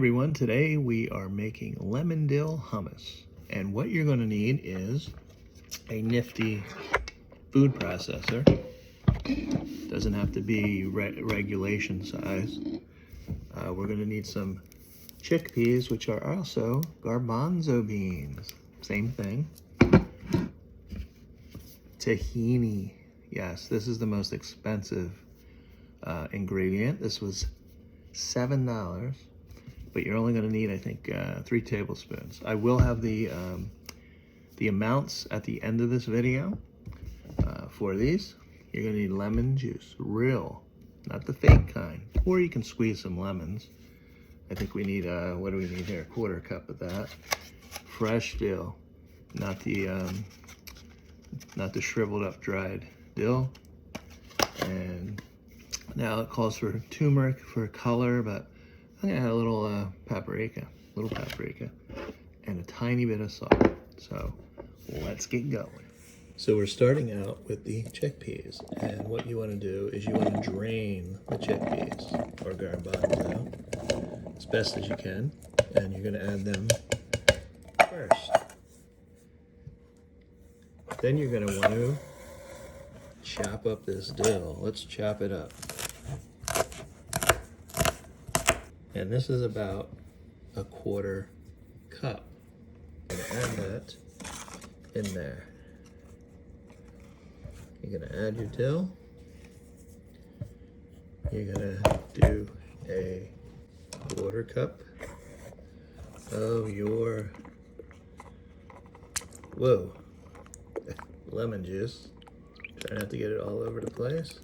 everyone, today we are making lemon dill hummus, and what you're going to need is a nifty food processor. Doesn't have to be regulation size. We're going to need some chickpeas, which are also garbanzo beans, same thing. Tahini, yes, this is the most expensive ingredient. This was $7, but you're only going to need, I think, 3 tablespoons. I will have the amounts at the end of this video for these. You're going to need lemon juice, real, not the fake kind, or you can squeeze some lemons. I think we need, what do we need here? 1/4 cup of that. Fresh dill, not the shriveled up dried dill. And now it calls for turmeric for color, but I'm gonna add a little paprika, and a tiny bit of salt. So let's get going. So we're starting out with the chickpeas, and what you want to do is you want to drain the chickpeas or garbanzo as best as you can, and you're going to add them first. Then you're going to want to chop up this dill. Let's chop it up. And this is about 1/4 cup. I'm going to add that in there. You're going to add your dill. You're going to do a 1/4 cup of your, lemon juice. Try not to get it all over the place.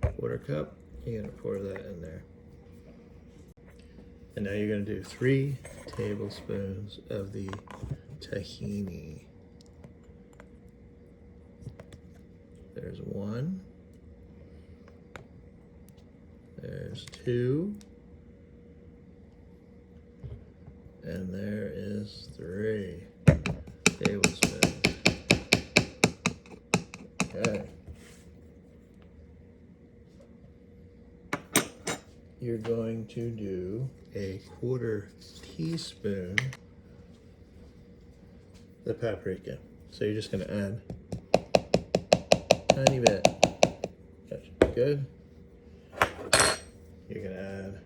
1/4 cup, you're going to pour that in there. And now you're going to do 3 tablespoons of the tahini. There's 1. There's 2. And there is 3 tablespoons. Okay. You're going to do a 1/4 teaspoon the paprika. So you're just going to add a tiny bit. That should be good. You're going to add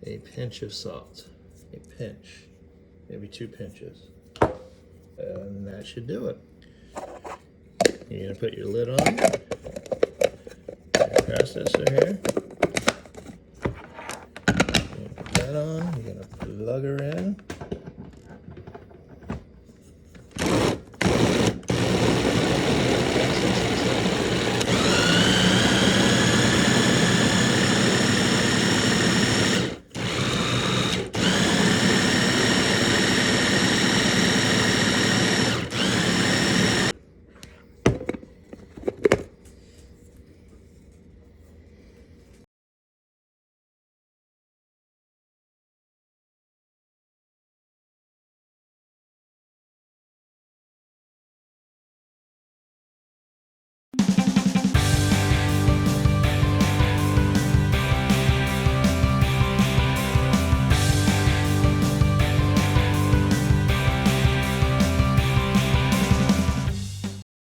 a pinch of salt. A pinch. Maybe 2 pinches. And that should do it. You're going to put your lid on. Your processor here. On, you're gonna plug her in.